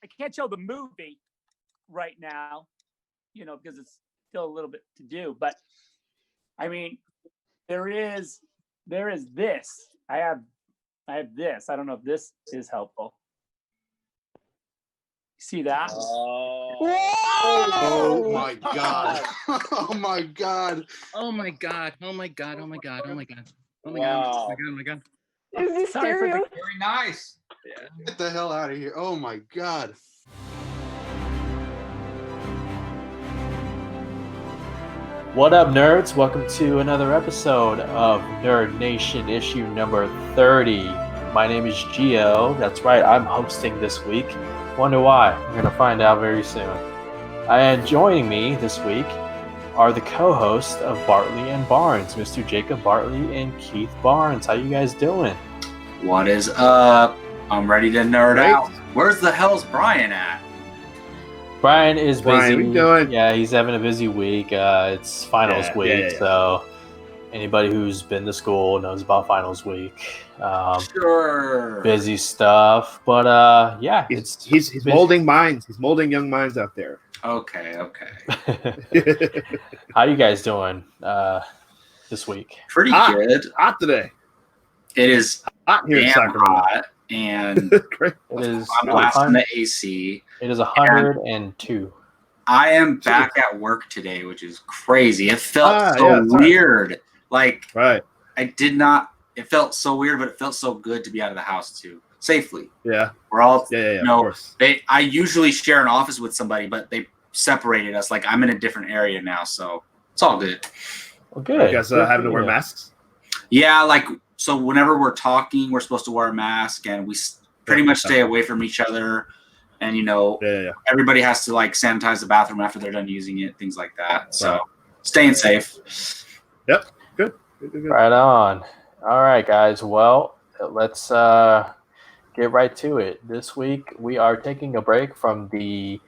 can't show the movie right now, because it's still a little bit to do. But I mean, there is this. I have this. I don't know if this is helpful. See that? Oh my god. Oh my god. Oh my god. Oh my god. Oh my god. Oh my god. Oh my Wow. god. Oh my god. Oh my god. Is this Sorry for stereo? Very nice. Yeah. Get the hell out of here. Oh my god. What up, nerds? Welcome to another episode of Nerd Nation issue number 30. My name is Gio. That's right, I'm hosting this week. Wonder why? We're going to find out very soon. And joining me this week are the co-hosts of Bartley and Barnes, Mr. Jacob Bartley and Keith Barnes. How you guys doing? What is up? I'm ready to nerd out. Where's the hell's Brian at? Brian is busy. Brian, what you doing? Yeah, he's having a busy week. It's finals week, so anybody who's been to school knows about finals week. Sure. Busy stuff, but yeah, he's molding minds. He's molding young minds out there. Okay. How you guys doing this week? Pretty good. Hot today. It is Hot here in damn Sacramento. hot, and It is. I'm blasting the AC. It is 102. I am back at work today, which is crazy. It felt it's weird. Like Right. I did not. It felt so weird, but it felt so good to be out of the house too, safely. Yeah. We're all Yeah. You know, Of course. I usually share an office with somebody, but they separated us. Like I'm in a different area now, so it's all good. Well, good. You guys Good having to for wear you. masks? Yeah, like so. Whenever we're talking, we're supposed to wear a mask, and we pretty much stay away from each other. And Yeah. everybody has to like sanitize the bathroom after they're done using it, things like that. So staying safe. Yep. Good. Right on. All right, guys. Well, let's get right to it. This week, we are taking a break from the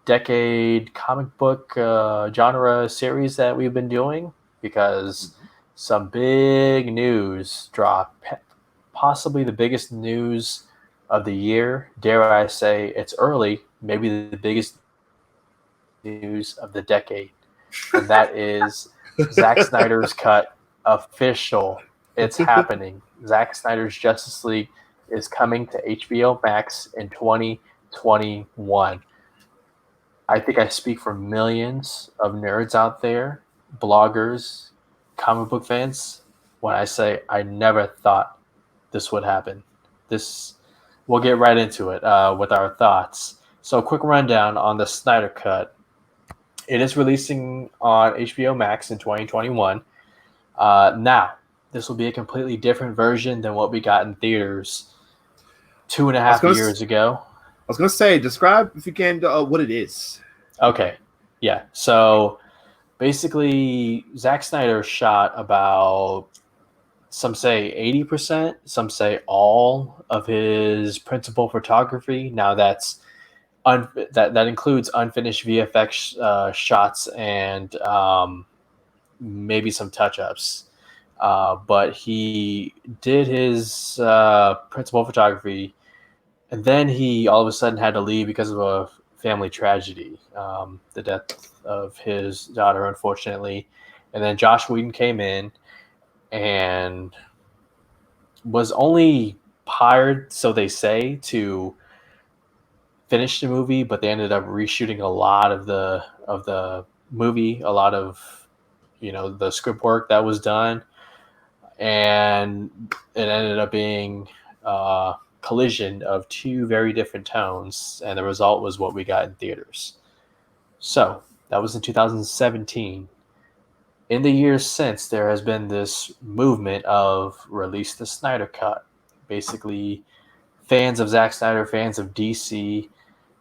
decade comic book genre series that we've been doing because some big news dropped. Possibly the biggest news of the year. Dare I say it's early, maybe the biggest news of the decade. And that is Zack Snyder's cut official. It's happening. Zack Snyder's Justice League is coming to HBO Max in 2021. I think I speak for millions of nerds out there, bloggers, comic book fans, when I say I never thought this would happen. We'll get right into it with our thoughts. So a quick rundown on the Snyder Cut. It is releasing on HBO Max in 2021. Now, this will be a completely different version than what we got in theaters 2.5 years ago. I was going to say, describe, if you can, what it is. Okay. Yeah. So basically, Zack Snyder shot about, some say 80%, some say all of his principal photography. Now that includes unfinished VFX shots and maybe some touch-ups. But he did his principal photography, and then he all of a sudden had to leave because of a family tragedy, the death of his daughter, unfortunately. And then Josh Whedon came in and was only hired, so they say, to finish the movie, but they ended up reshooting a lot of the movie, a lot of the script work that was done, and it ended up being a collision of two very different tones, and the result was what we got in theaters. So that was in 2017. In the years since, there has been this movement of release the Snyder Cut. Basically, fans of Zack Snyder, fans of DC,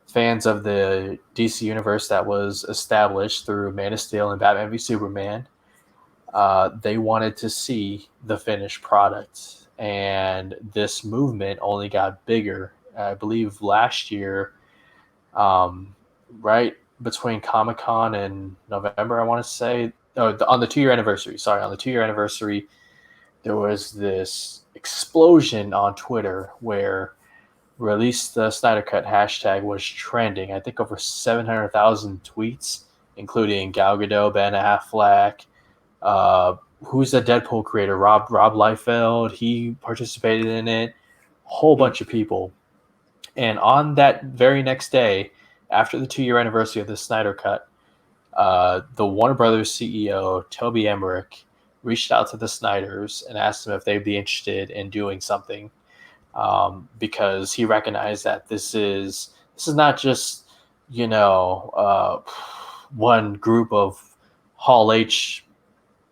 fans of the DC universe that was established through Man of Steel and Batman v Superman, they wanted to see the finished product. And this movement only got bigger. I believe last year, right between Comic-Con and November, I want to say, on the 2-year anniversary. Sorry, on the 2-year anniversary, there was this explosion on Twitter where released the Snyder Cut hashtag was trending. I think over 700,000 tweets, including Gal Gadot, Ben Affleck, who's the Deadpool creator, Rob Liefeld. He participated in it. Whole bunch of people. And on that very next day, after the 2-year anniversary of the Snyder Cut, the Warner Brothers CEO, Toby Emmerich, reached out to the Snyders and asked them if they'd be interested in doing something, because he recognized that this is not just, one group of Hall H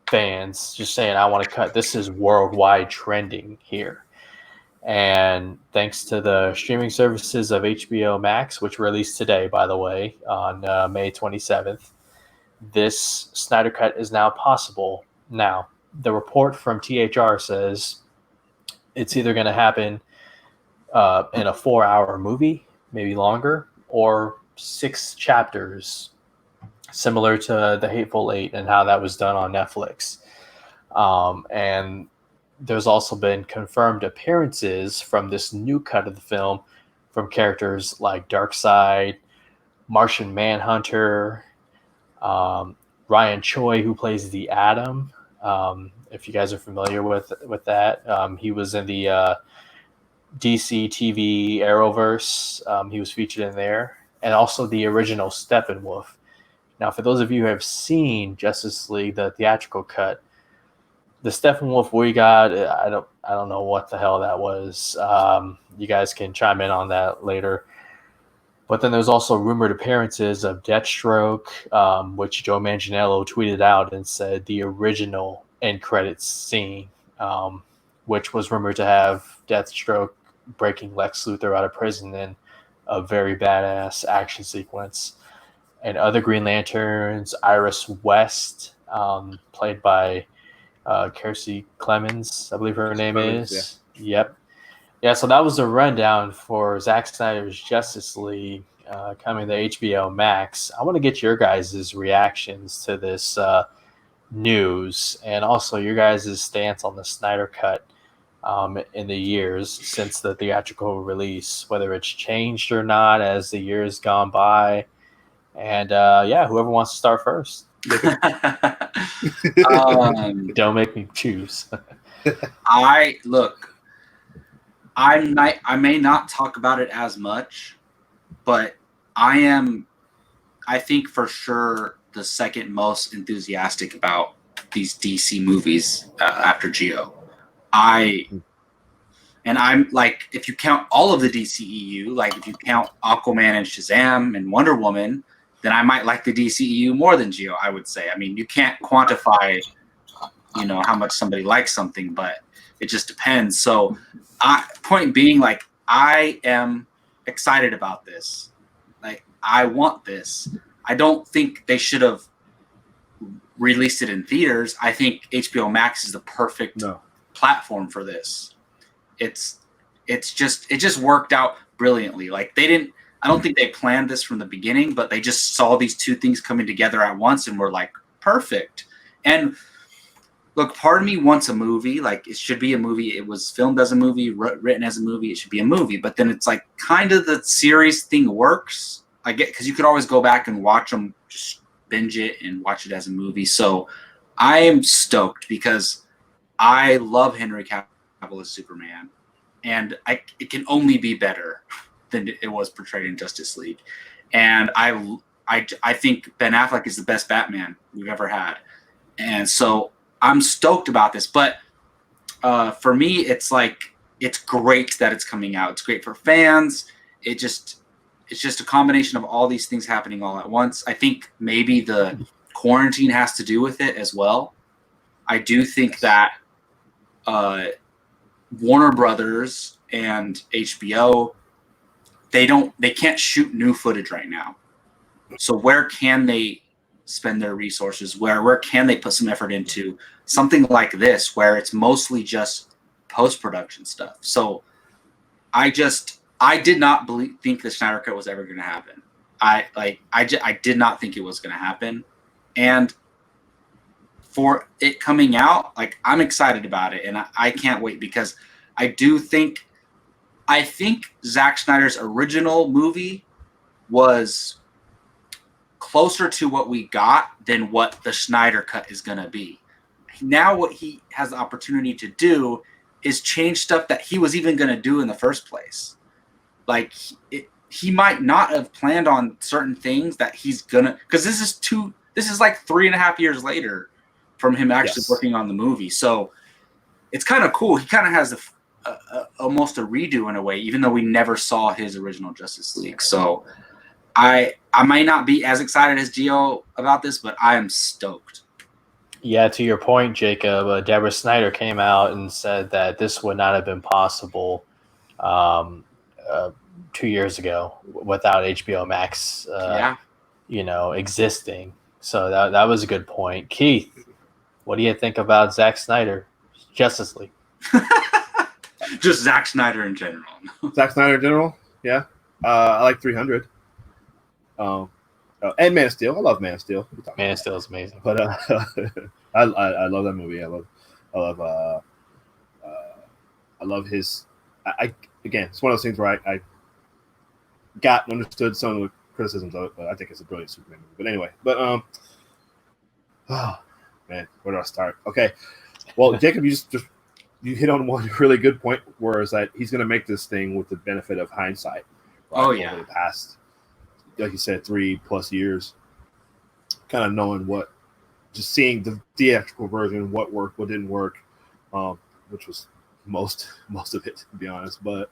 fans just saying, I want to cut. This is worldwide trending here. And thanks to the streaming services of HBO Max, which released today, by the way, on May 27th, this Snyder Cut is now possible. Now, the report from THR says it's either going to happen in a 4-hour movie, maybe longer, or 6 chapters, similar to The Hateful Eight and how that was done on Netflix. And there's also been confirmed appearances from this new cut of the film from characters like Darkseid, Martian Manhunter, Ryan Choi, who plays the Atom. If you guys are familiar with that, he was in the DC TV Arrowverse. He was featured in there, and also the original Steppenwolf. Now, for those of you who have seen Justice League, the theatrical cut, the Steppenwolf we got, I don't know what the hell that was. You guys can chime in on that later. But then there's also rumored appearances of Deathstroke, which Joe Manganiello tweeted out and said the original end credits scene, which was rumored to have Deathstroke breaking Lex Luthor out of prison in a very badass action sequence. And other Green Lanterns, Iris West, played by Kiersey Clemens, I believe her name is. Yeah. Yep. Yeah, so that was a rundown for Zack Snyder's Justice League coming to HBO Max. I want to get your guys' reactions to this news, and also your guys' stance on the Snyder Cut in the years since the theatrical release, whether it's changed or not as the years gone by. And whoever wants to start first. Don't make me choose. I may not talk about it as much, but I think for sure the second most enthusiastic about these DC movies after Geo. I'm like, if you count all of the DCEU, like if you count Aquaman and Shazam and Wonder Woman, then I might like the DCEU more than Geo, I would say. I mean, you can't quantify, how much somebody likes something, but it just depends. So, point being, like, I am excited about this. Like, I want this. I don't think they should have released it in theaters. I think HBO Max is the perfect platform for this. It just worked out brilliantly. Like, I don't think they planned this from the beginning, but they just saw these two things coming together at once and were like, perfect. And look, part of me wants a movie. Like, it should be a movie. It was filmed as a movie, written as a movie. It should be a movie. But then it's like kind of the series thing works. I get, because you could always go back and watch them, just binge it and watch it as a movie. So I am stoked because I love Henry Cavill as Superman. And it can only be better than it was portrayed in Justice League. And I think Ben Affleck is the best Batman we've ever had. And so I'm stoked about this. But for me, it's like, it's great that it's coming out. It's great for fans. It's just a combination of all these things happening all at once. I think maybe the quarantine has to do with it as well. I do think that Warner Brothers and HBO, they can't shoot new footage right now. So where can they spend their resources? Where can they put some effort into something like this, where it's mostly just post-production stuff? So I did not think the Snyder Cut was ever going to happen. I did not think it was going to happen. And for it coming out, like, I'm excited about it, and I can't wait, because I do think I think Zack Snyder's original movie was closer to what we got than what the Snyder Cut is going to be. Now what he has the opportunity to do is change stuff that he was even going to do in the first place. Like, he might not have planned on certain things that he's going to... Because this is like 3.5 years later from him actually working on the movie. So it's kind of cool. He kind of has almost a redo in a way, even though we never saw his original Justice League. So I might not be as excited as Gio about this, but I am stoked. Yeah, to your point, Jacob, Deborah Snyder came out and said that this would not have been possible 2 years ago without HBO Max, existing. So that was a good point. Keith, what do you think about Zack Snyder, Justice League? Just Zack Snyder in general. Zack Snyder in general, yeah. I like 300. And Man of Steel. I love Man of Steel. Man of Steel is amazing. But I love that movie. I love his. Again, it's one of those things where I got and understood some of the criticisms of it, but I think it's a brilliant Superman movie. But anyway, oh man, where do I start? Okay, well, Jacob, you hit on one really good point, where is that he's going to make this thing with the benefit of hindsight. Right? Oh yeah, over the past, like you said, 3+ years, kind of knowing just seeing the theatrical version, what worked, what didn't work, which was most of it, to be honest. But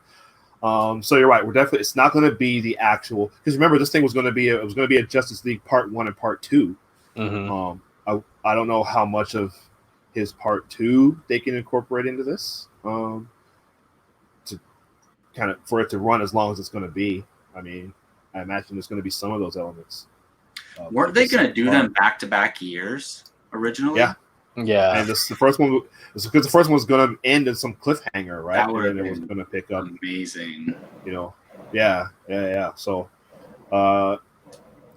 so you're right. It's not going to be the actual, because remember, this thing was going to be a Justice League Part 1 and Part 2. Mm-hmm. I don't know how much of his Part 2 they can incorporate into this to kind of for it to run as long as it's going to be. I mean, I imagine there's going to be some of those elements. Weren't they going to do them back-to-back years originally? Yeah. Yeah. And the first one was because the first one was going to end in some cliffhanger, right? That would have and then it been was going to pick up. Amazing. Yeah. So,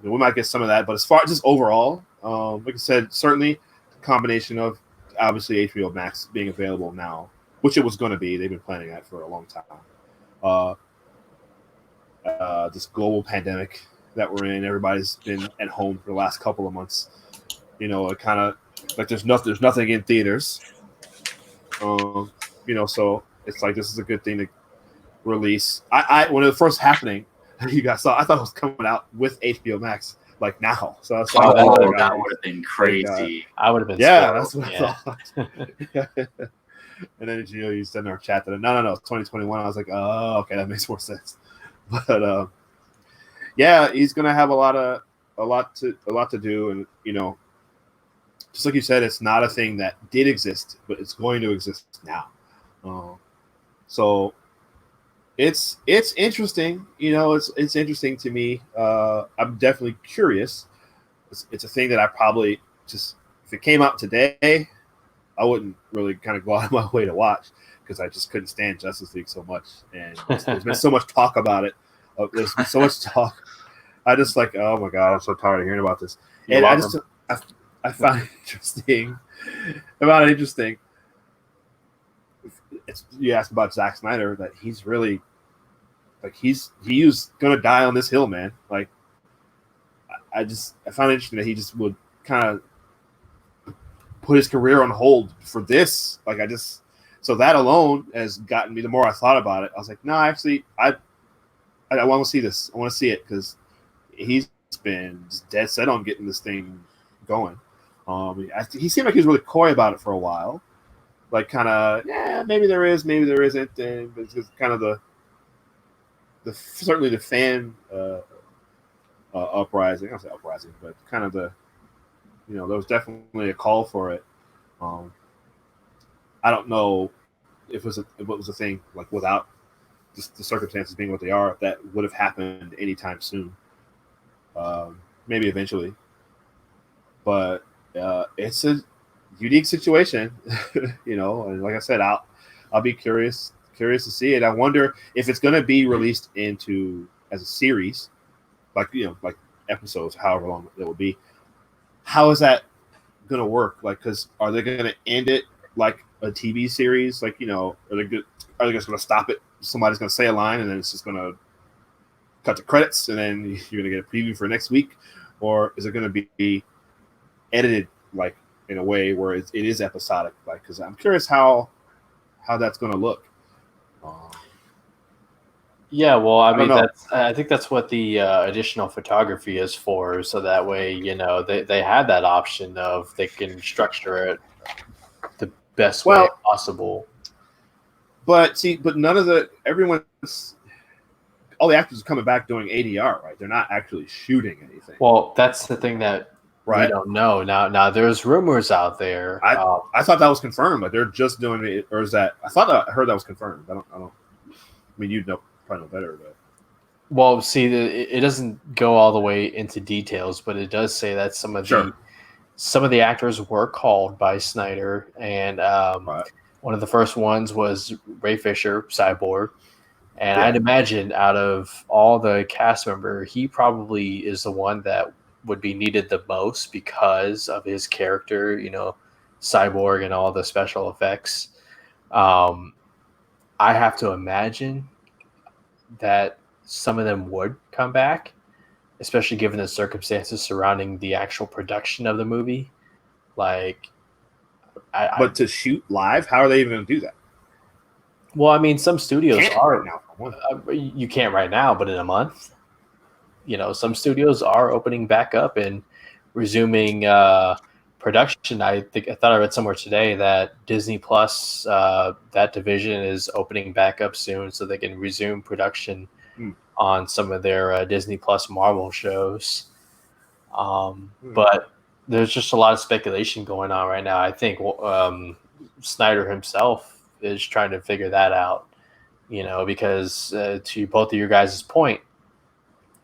we might get some of that, but as far as just overall, like I said, certainly a combination of obviously HBO Max being available now, which it was going to be. They've been planning that for a long time. This global pandemic that we're in, everybody's been at home for the last couple of months. It kind of like there's nothing in theaters. So it's like this is a good thing to release. I when it was first happening, you guys saw. I thought it was coming out with HBO Max like now. So I was like, that would have been crazy. I would have been. Yeah, that's what I thought. And then you said in our chat that no, it's 2021. I was like, oh, okay, that makes more sense. But yeah, he's gonna have a lot to do, and just like you said, it's not a thing that did exist, but it's going to exist now. So it's interesting. It's interesting to me. I'm definitely curious. It's a thing that I probably just, if it came out today, I wouldn't really kind of go out of my way to watch, because I just couldn't stand Justice League so much, and there's been so much talk about it. There's been so much talk. I just like, oh my god, I'm so tired of hearing about this. And I found it interesting. You asked about Zack Snyder, that he's really like he's gonna die on this hill, man. Like I found it interesting that he just would kind of put his career on hold for this. So that alone has gotten me. The more I thought about it, I was like, no, actually, I want to see this. I want to see it, because he's been dead set on getting this thing going. He seemed like he was really coy about it for a while, like kind of, yeah, maybe there is, maybe there isn't, and it's just kind of the certainly the fan uprising. I don't say uprising, but kind of the, there was definitely a call for it. I don't know if it was a thing, like without just the circumstances being what they are, if that would have happened anytime soon. Maybe eventually, but it's a unique situation, And like I said, I'll be curious to see it. I wonder if it's going to be released as a series, like episodes, however long it will be. How is that going to work? Like, because are they going to end it like a TV series? Like, are they just going to stop it somebody's going to say a line and then it's just going to cut to credits and then you're going to get a preview for next week? Or is it going to be edited like in a way where it is episodic? Like, because I'm curious how that's going to look. Yeah, well, I mean, know. I think that's what the additional photography is for, so that way, you know, they have that option of they can structure it the best way possible. But none of all the actors are coming back doing ADR, right? They're not actually shooting anything. Well, that's the thing that we don't know. Now there's rumors out there. I thought that was confirmed, but they're just doing it, or is that? I heard that was confirmed. I don't. I mean, you'd know. Probably know better, but well, see, it doesn't go all the way into details, but it does say that some of the actors were called by Snyder, and one of the first ones was Ray Fisher, Cyborg, and I'd imagine out of all the cast member, he probably is the one that would be needed the most because of his character, you know, Cyborg and all the special effects. I have to imagine that some of them would come back, especially given the circumstances surrounding the actual production of the movie. Like, but to shoot live, how are they even going to do that? Well, I mean, some studios are. Right now, you can't right now, but in a month, you know, some studios are opening back up and resuming production. I thought I read somewhere today that Disney Plus, that division is opening back up soon, so they can resume production on some of their Disney Plus Marvel shows. But there's just a lot of speculation going on right now. I think Snyder himself is trying to figure that out, you know, because to both of your guys' point,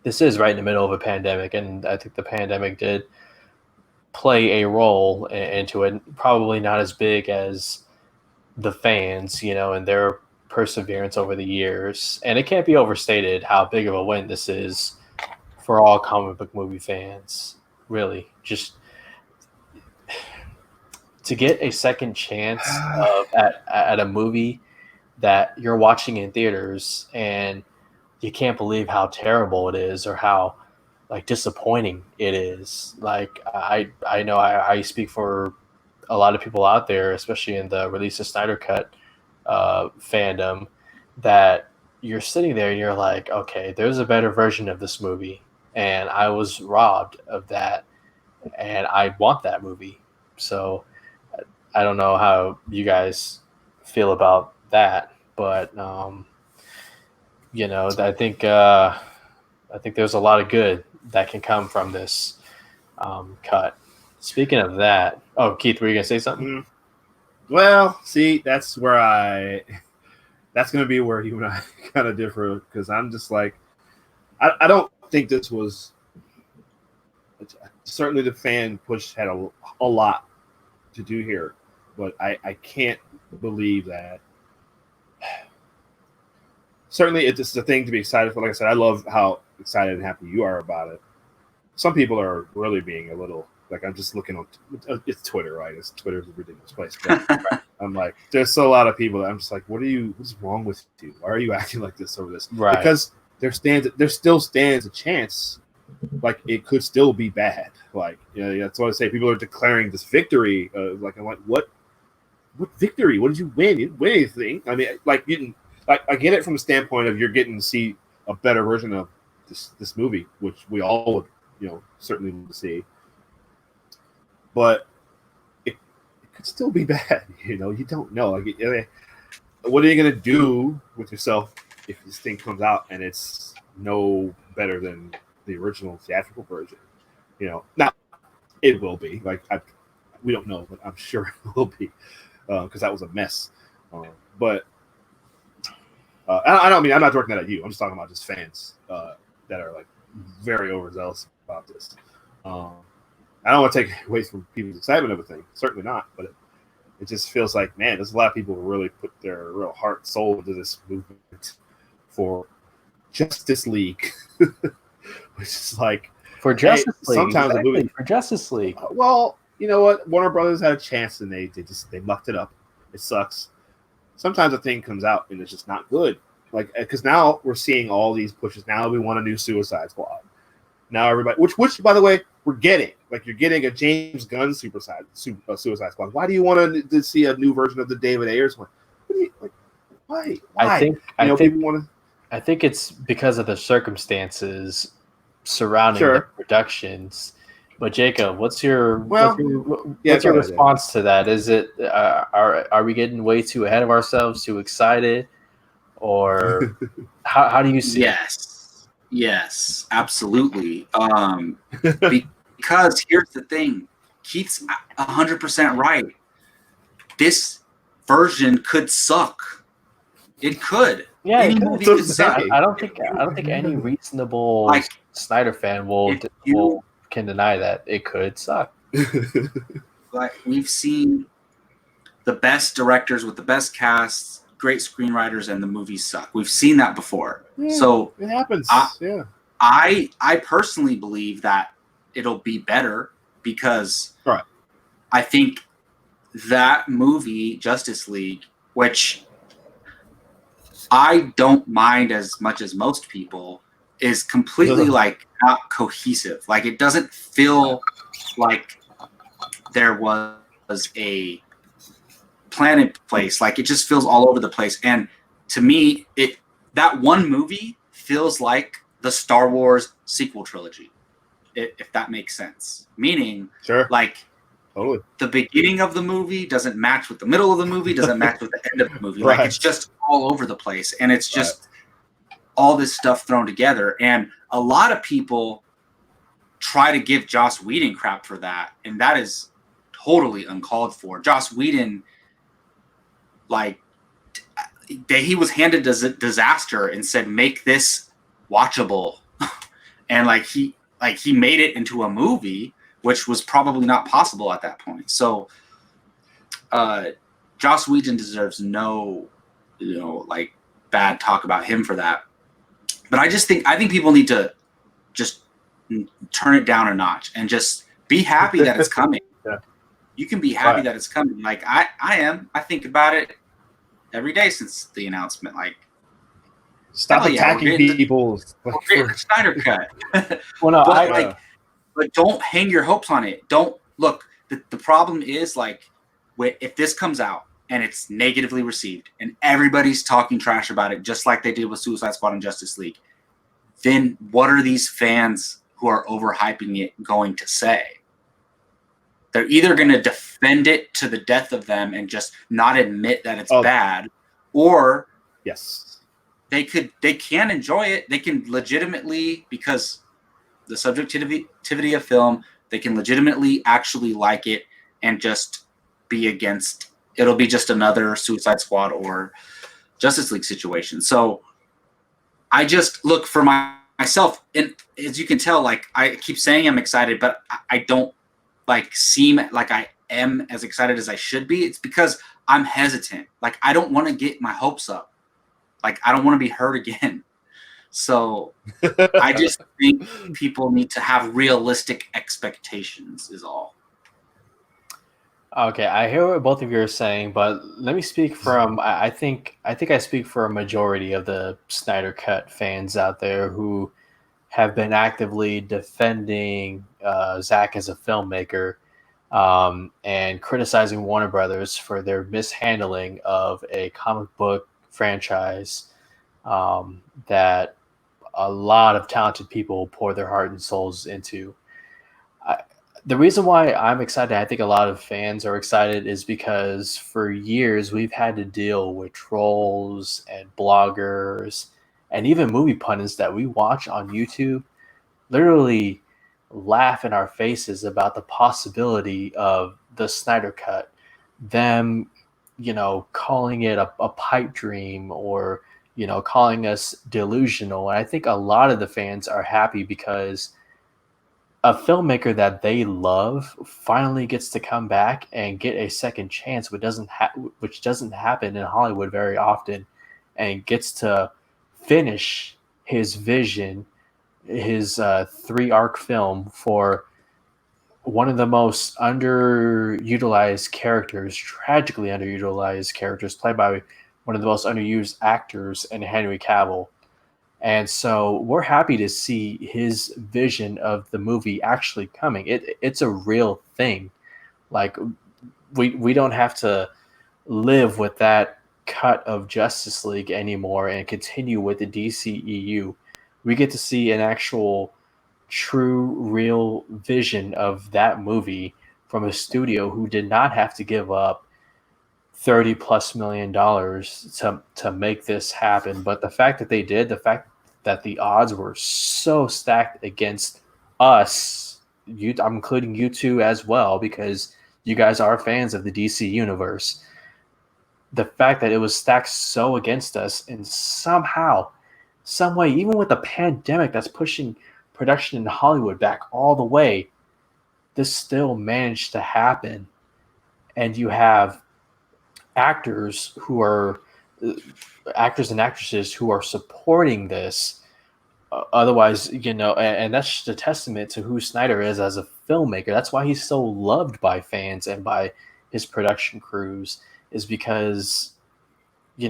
this is right in the middle of a pandemic, and I think the pandemic did play a role into it, probably not as big as the fans, you know, and their perseverance over the years. And it can't be overstated how big of a win this is for all comic book movie fans, really. Just to get a second chance at a movie that you're watching in theaters and you can't believe how terrible it is or how like disappointing it is. Like I know I speak for a lot of people out there, especially in the release of Snyder Cut fandom, that you're sitting there and you're like, okay, there's a better version of this movie, and I was robbed of that, and I want that movie. So I don't know how you guys feel about that, but you know, I think there's a lot of good that can come from this cut. Speaking of that, Keith, were you gonna say something? Well, see, that's going to be where you and I kind of differ, because I'm just like, I don't think this was, certainly the fan push had a lot to do here, but I can't believe that. Certainly, it's a thing to be excited for. Like I said, I love how excited and happy you are about it. Some people are really being a little, like, I'm just looking on, it's Twitter, right? Twitter's a ridiculous place. But I'm like, there's still a lot of people that I'm just like, what's wrong with you? Why are you acting like this over this? Right. Because there still stands a chance, like, it could still be bad. Like, you know, that's what I say. People are declaring this victory. Like, I'm like, what victory? What did you win? You didn't win anything. I mean, like, you didn't. Like, I get it from the standpoint of you're getting to see a better version of this movie, which we all would, you know, certainly want to see. But it could still be bad. You know, you don't know. Like, what are you going to do with yourself if this thing comes out and it's no better than the original theatrical version? You know, now it will be. Like, we don't know, but I'm sure it will be, because that was a mess. But I don't mean, I'm not directing that at you. I'm just talking about just fans that are like very overzealous about this. I don't want to take away from people's excitement of a thing. Certainly not. But it just feels like, man, there's a lot of people who really put their real heart and soul into this movement for Justice League, which is like, for Justice League. Sometimes exactly, a movie for Justice League. Well, you know what? Warner Brothers had a chance and they mucked it up. It sucks. Sometimes a thing comes out and it's just not good. Like, because now we're seeing all these pushes. Now we want a new Suicide Squad. Now everybody, which by the way, we're getting. Like, you're getting a James Gunn Suicide Squad. Why do you want to see a new version of the David Ayers one? What do you, like, why? People want to. I think it's because of the circumstances surrounding the Sure. productions. But Jacob, what's your Yeah, go ahead, response to that? Is it are we getting way too ahead of ourselves, too excited, or how do you see it? Yes, absolutely. Because here's the thing, Keith's 100% right. This version could suck. It could. Yeah, Any it movie could. could suck. I don't think any reasonable Like, Snyder fan can deny that it could suck. Like, we've seen the best directors with the best casts, great screenwriters, and the movies suck. We've seen that before. Yeah, So it happens. I personally believe that it'll be better because Right. I think that movie, Justice League, which I don't mind as much as most people, is completely like not cohesive. Like, it doesn't feel like there was a plan in place. Like, it just feels all over the place. And to me, that one movie feels like the Star Wars sequel trilogy, if that makes sense. Meaning, Sure. like, Totally. the beginning of the movie doesn't match with the middle of the movie, doesn't match with the end of the movie. Right. Like, it's just all over the place. And it's just all this stuff thrown together. And a lot of people try to give Joss Whedon crap for that. And that is totally uncalled for. Joss Whedon, like, he was handed disaster and said, make this watchable. And he made it into a movie, which was probably not possible at that point. So Joss Whedon deserves no, bad talk about him for that. But I think people need to just turn it down a notch and just be happy that it's coming. Yeah. You can be happy that it's coming. Like, I am. I think about it every day since the announcement. Like, stop attacking people. We're getting the Snyder Cut. Well, no, but don't hang your hopes on it. Don't look. The problem is, like, if this comes out and it's negatively received and everybody's talking trash about it, just like they did with Suicide Squad and Justice League, then what are these fans who are overhyping it going to say? They're either going to defend it to the death of them and just not admit that it's bad, or they can enjoy it. They can legitimately, because the subjectivity of film, they can legitimately actually like it and just be against. It'll be just another Suicide Squad or Justice League situation. So I just look for myself, and as you can tell, like, I keep saying I'm excited, but I don't seem like I am as excited as I should be. It's because I'm hesitant. Like, I don't want to get my hopes up. Like, I don't want to be hurt again. So I just think people need to have realistic expectations is all. Okay, I hear what both of you are saying, but let me speak from I think I speak for a majority of the Snyder Cut fans out there who have been actively defending Zack as a filmmaker and criticizing Warner Brothers for their mishandling of a comic book franchise that a lot of talented people pour their heart and souls into. The reason why I'm excited, I think a lot of fans are excited, is because for years we've had to deal with trolls and bloggers and even movie pundits that we watch on YouTube literally laugh in our faces about the possibility of the Snyder Cut, them, calling it a pipe dream or, calling us delusional. And I think a lot of the fans are happy because a filmmaker that they love finally gets to come back and get a second chance, which doesn't happen in Hollywood very often, and gets to finish his vision, his 3-arc film for one of the most underutilized characters, tragically underutilized characters, played by one of the most underused actors in Henry Cavill. And so we're happy to see his vision of the movie actually coming. It's a real thing. Like we don't have to live with that cut of Justice League anymore and continue with the DCEU. We get to see an actual true real vision of that movie from a studio who did not have to give up $30+ million to make this happen. But the fact that they did, the fact that the odds were so stacked against us, I'm including you two as well, because you guys are fans of the DC universe. The fact that it was stacked so against us, and somehow, some way, even with the pandemic that's pushing production in Hollywood back all the way, this still managed to happen. And you have actors and actresses who are supporting this. Otherwise, and that's just a testament to who Snyder is as a filmmaker. That's why he's so loved by fans and by his production crews, is because he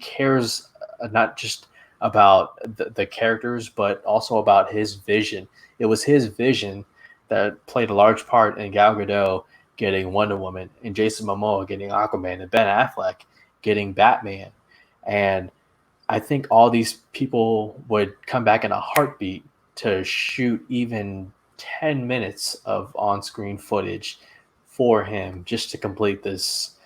cares not just about the characters, but also about his vision. It was his vision that played a large part in Gal Gadot getting Wonder Woman, and Jason Momoa getting Aquaman, and Ben Affleck getting Batman. And I think all these people would come back in a heartbeat to shoot even 10 minutes of on-screen footage for him just to complete this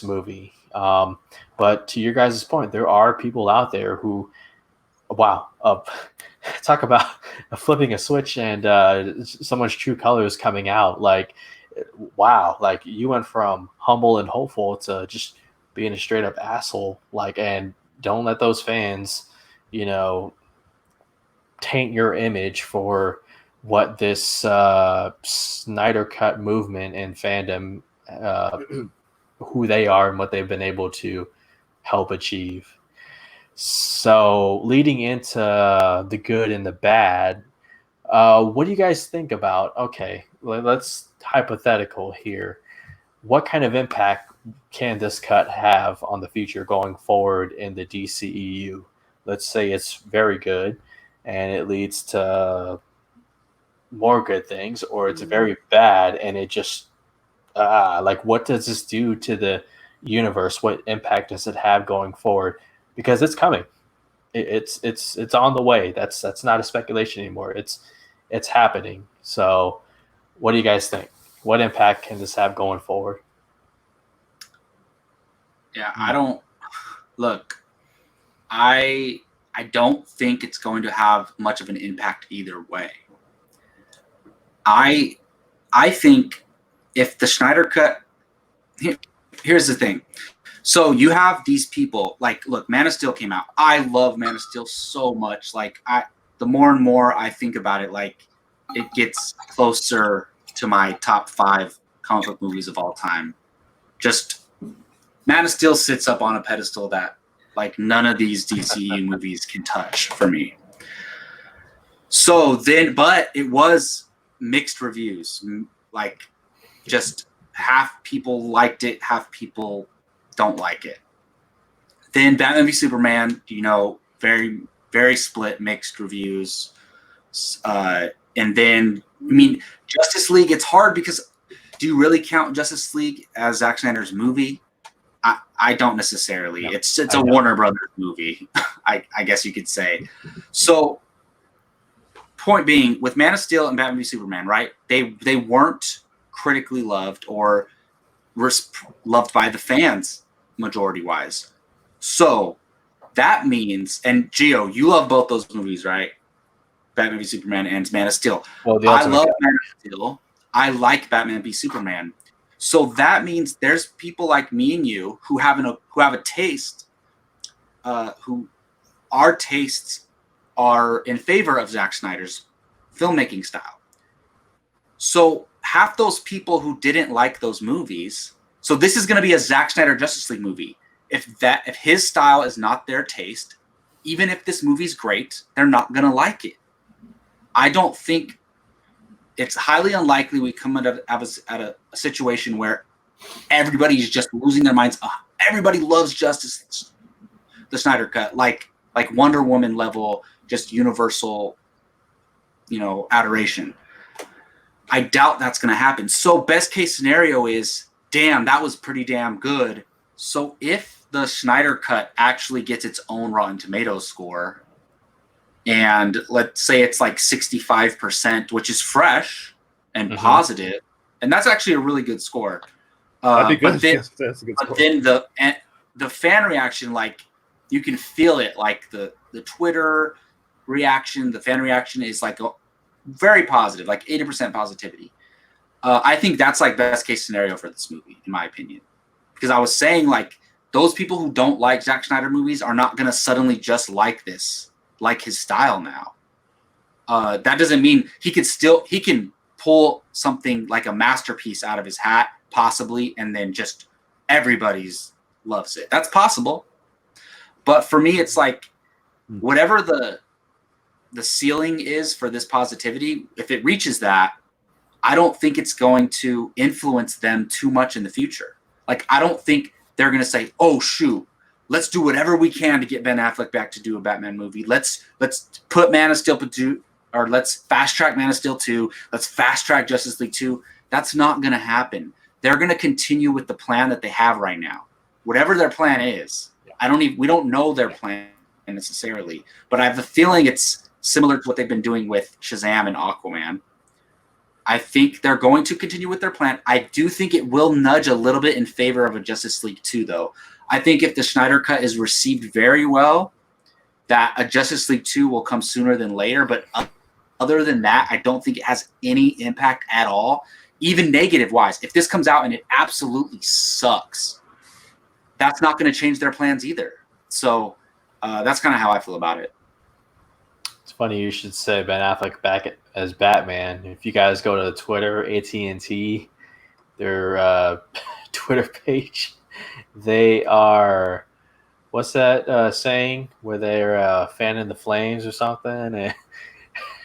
movie. But to your guys' point, there are people out there who, wow, talk about flipping a switch and someone's true colors coming out. Like, wow, like you went from humble and hopeful to just being a straight up asshole. Like, and don't let those fans, taint your image for what this Snyder Cut movement and fandom, who they are and what they've been able to help achieve. So leading into the good and the bad, what do you guys think about, okay, let's hypothetical here. What kind of impact can this cut have on the future going forward in the DCEU? Let's say it's very good and it leads to more good things, or it's very bad and it just like, what does this do to the universe? What impact does it have going forward? Because it's coming. It's on the way. That's not a speculation anymore. It's happening. So what do you guys think? What impact can this have going forward? Yeah, I don't think it's going to have much of an impact either way. I think if the Snyder Cut, here's the thing. So you have these people, like, look, Man of Steel came out. I love Man of Steel so much. Like, the more and more I think about it, like, it gets closer to my top 5 comic book movies of all time. Just Man of Steel sits up on a pedestal that, like, none of these DCEU movies can touch for me. So then, but it was mixed reviews. Like, just half people liked it, half people don't like it. Then Batman v Superman, very, very split, mixed reviews. And then, Justice League, it's hard because do you really count Justice League as Zack Snyder's movie? I don't necessarily. No, it's a Warner Brothers movie, I guess you could say. So, point being, with Man of Steel and Batman v Superman, right? They weren't critically loved or were loved by the fans majority-wise. So that means, and Gio, you love both those movies, right? Batman v Superman and Man of Steel. Well, I love Man of Steel. I like Batman v Superman. So that means there's people like me and you who have a taste, who our tastes are in favor of Zack Snyder's filmmaking style. So half those people who didn't like those movies, so this is going to be a Zack Snyder Justice League movie. If his style is not their taste, even if this movie's great, they're not going to like it. I don't think, it's highly unlikely we come at a situation where everybody's just losing their minds everybody loves the Snyder Cut, like Wonder Woman level, just universal, adoration. I doubt that's going to happen. So best case scenario is, damn, that was pretty damn good. So if the Snyder Cut actually gets its own Rotten Tomatoes score, and let's say it's like 65%, which is fresh and positive, and that's actually a really good score. That'd be good. But then, That's a good but score. then the fan reaction, like you can feel it, like the Twitter reaction, the fan reaction is like very positive, like 80% positivity. I think that's like best case scenario for this movie, in my opinion. Because I was saying, like, those people who don't like Zack Snyder movies are not going to suddenly just like this, like his style now. That doesn't mean he can pull something like a masterpiece out of his hat, possibly, and then just everybody's loves it. That's possible. But for me, it's like whatever the ceiling is for this positivity, if it reaches that, I don't think it's going to influence them too much in the future. Like, I don't think they're going to say, oh, shoot, let's do whatever we can to get Ben Affleck back to do a Batman movie. Let's put Man of Steel 2, or let's fast track Man of Steel 2. Let's fast track Justice League 2. That's not going to happen. They're going to continue with the plan that they have right now. Whatever their plan is, we don't know their plan necessarily, but I have a feeling it's similar to what they've been doing with Shazam and Aquaman. I think they're going to continue with their plan. I do think it will nudge a little bit in favor of a Justice League 2, though. I think if the Snyder Cut is received very well, that a Justice League 2 will come sooner than later. But other than that, I don't think it has any impact at all, even negative-wise. If this comes out and it absolutely sucks, that's not going to change their plans either. So that's kind of how I feel about it. It's funny you should say Ben Affleck back as Batman. If you guys go to the Twitter, AT&T, their Twitter page, they are, what's that saying where they're fanning the flames or something?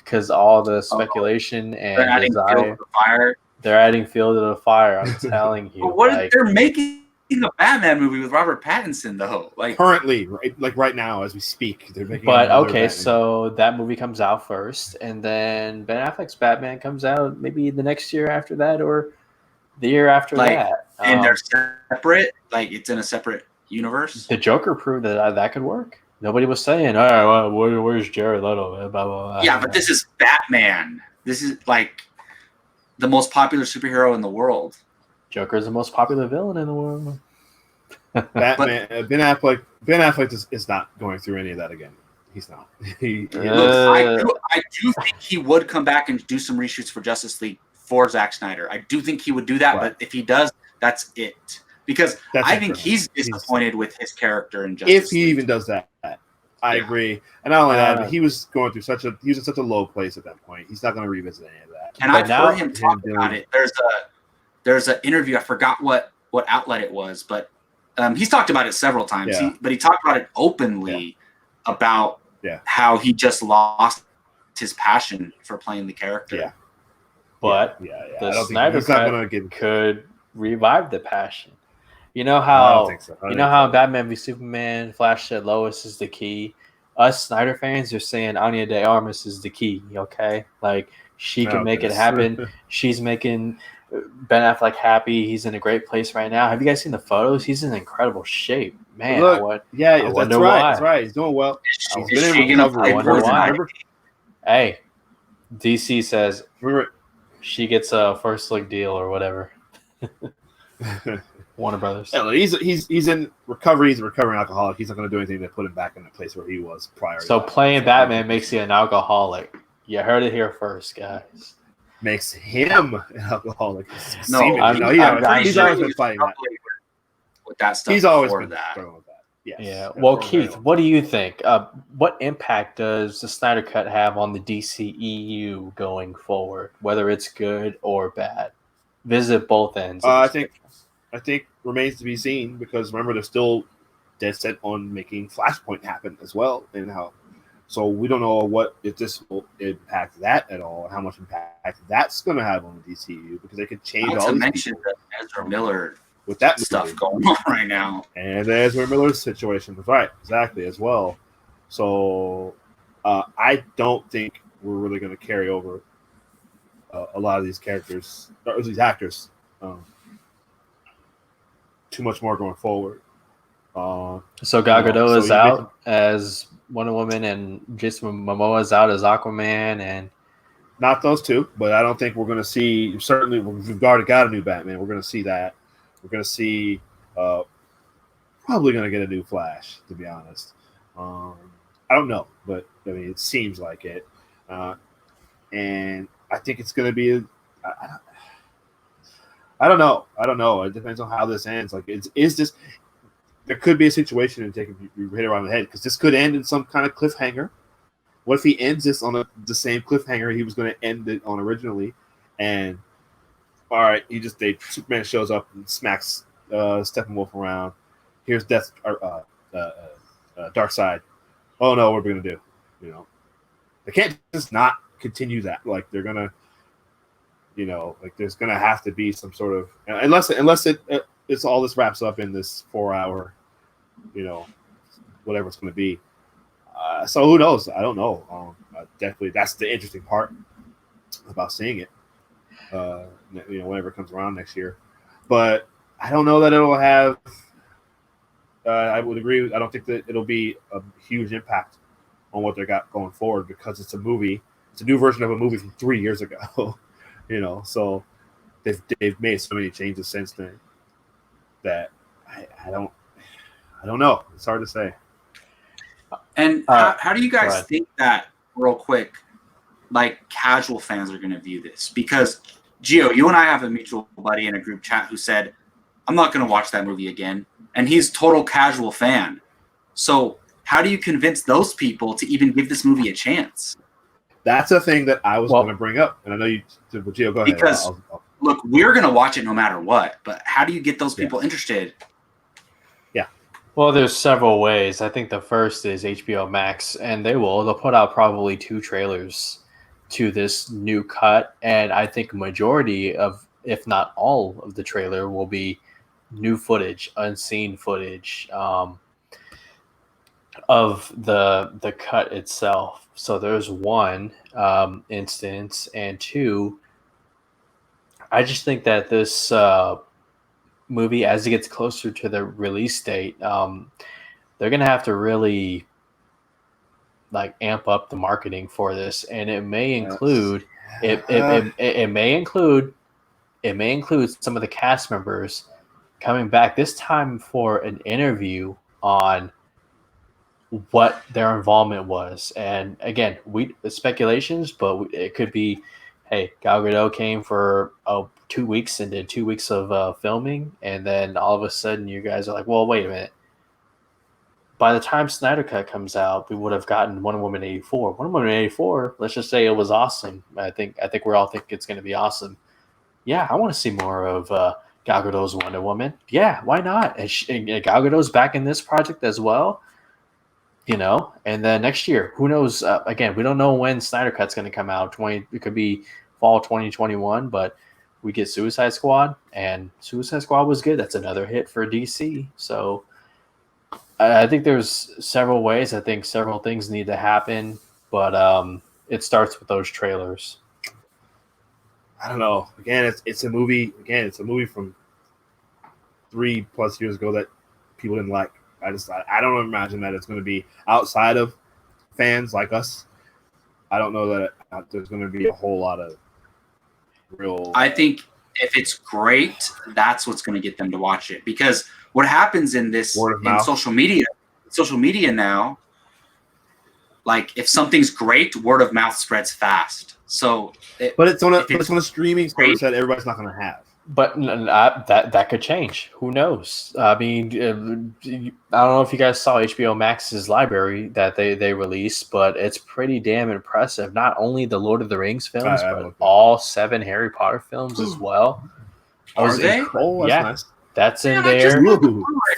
Because all the speculation and they're adding fuel to the fire. They're adding fuel to the fire. I'm telling you. But what if they're making a Batman movie with Robert Pattinson, though? Like currently, right now as we speak, they're making. But okay, so that movie comes out first, and then Ben Affleck's Batman comes out maybe the next year after that, or the year after that. And they're separate. Like it's in a separate universe. The Joker proved that could work. Nobody was saying, "All right, well, where's Jared Leto?" Blah, blah, blah. Yeah, but this is Batman. This is like the most popular superhero in the world. Joker is the most popular villain in the world. Batman, Ben Affleck is not going through any of that again. He's not. I do think he would come back and do some reshoots for Justice League for Zack Snyder. I do think he would do that, right. But if he does, that's it. Because I think he's disappointed with his character in Justice League. If he even does that, I agree. And not only that, but he was going through he was in such a low place at that point. He's not going to revisit any of that. And I've heard him talk about it. There's an interview. I forgot what outlet it was, but he's talked about it several times. Yeah. But he talked about it openly about how he just lost his passion for playing the character. Yeah. But the Snyder Cut could revive the passion. You know how I don't think so. how Batman v Superman, Flash said Lois is the key. Us Snyder fans are saying Anya de Armas is the key. Okay, like she can make it happen. She's making Ben Affleck happy. He's in a great place right now. Have you guys seen the photos? He's in incredible shape, man. Look, that's right. He's doing well. Is she gonna play Poison Ivy? Hey, DC says she gets a first look deal or whatever. Warner Brothers. Yeah, he's in recovery. He's a recovering alcoholic. He's not going to do anything to put him back in the place where he was prior. So playing Batman makes you an alcoholic. You heard it here first, guys. Makes him an alcoholic. He's always been fighting that. With that stuff. He's always been with that. Yes. Yeah. Well, Keith, what do you think? What impact does the Snyder Cut have on the DCEU going forward, whether it's good or bad? Visit both ends. I think remains to be seen, because remember they're still dead set on making Flashpoint happen as well, and so we don't know if this will impact that at all, and how much impact that's going to have on the DCU, because they could change all these people. Not to mention the Ezra Miller with that stuff movie. going on right now. And there's Ezra Miller's situation. Right, exactly, as well. So I don't think we're really going to carry over a lot of these characters, or these actors, too much more going forward. So Gal Gadot so is you out as Wonder Woman, and Jason Momoa is out as Aquaman, and not those two, but I don't think we're going to see. Certainly, we've already got a new Batman. We're going to see that. We're going to see. Probably going to get a new Flash, to be honest. I don't know, but I mean, it seems like it. And I think it's going to be. I don't know. It depends on how this ends. Like, is this? There could be a situation and you hit it around the head because this could end in some kind of cliffhanger. What if he ends this on the same cliffhanger he was going to end it on originally? And all right, Superman shows up and smacks Steppenwolf around. Here's Darkseid. Oh no, what are we going to do? You know, they can't just not continue that. Like they're gonna, you know, like there's gonna have to be some sort of unless it's all this wraps up in this 4-hour, you know, whatever it's going to be. So who knows? I don't know. Definitely, that's the interesting part about seeing it. You know, whenever it comes around next year, but I don't know that it'll have. I would agree. I don't think that it'll be a huge impact on what they got going forward because it's a movie. It's a new version of a movie from 3 years ago. You know, so they've made so many changes since then that I don't know. It's hard to say. And how do you guys think that, real quick, like casual fans are going to view this? Because, Gio, you and I have a mutual buddy in a group chat who said, I'm not going to watch that movie again. And he's total casual fan. So how do you convince those people to even give this movie a chance? That's a thing that I was going to bring up. And I know you, Gio, go ahead. Because, look, we're going to watch it no matter what. But how do you get those people interested? Yeah. Well, there's several ways. I think the first is HBO Max, and they'll put out probably 2 trailers to this new cut, and I think majority of, if not all of the trailer, will be new footage, unseen footage of the cut itself. So there's one instance, and 2, I just think that this movie, as it gets closer to the release date, they're gonna have to really like amp up the marketing for this, and it may include it may include some of the cast members coming back this time for an interview on what their involvement was. And again, speculations, but it could be, hey, Gal Gadot came for 2 weeks and did 2 weeks of filming, and then all of a sudden you guys are like, well, wait a minute. By the time Snyder Cut comes out, we would have gotten Wonder Woman 84. Wonder Woman 84, let's just say it was awesome. I think we all think it's going to be awesome. Yeah, I want to see more of Gal Gadot's Wonder Woman. Yeah, why not? And Gal Gadot's back in this project as well. You know, and then next year, who knows? Again, we don't know when Snyder Cut's going to come out. It could be fall 2021, but we get Suicide Squad, and Suicide Squad was good. That's another hit for DC. So I think there's several ways. I think several things need to happen, but it starts with those trailers. I don't know. Again, it's a movie. Again, it's a movie from 3+ years ago that people didn't like. I don't imagine that it's going to be outside of fans like us. I don't know that there's going to be a whole lot of real. I think if it's great, that's what's going to get them to watch it. Because what happens in this in social media now, like if something's great, word of mouth spreads fast. So, but it's on a streaming service that everybody's not going to have. But that could change. Who knows? I mean, I don't know if you guys saw HBO Max's library that they released, but it's pretty damn impressive. Not only the Lord of the Rings films, but all 7 Harry Potter films as well. Are they? Nice. That's in there.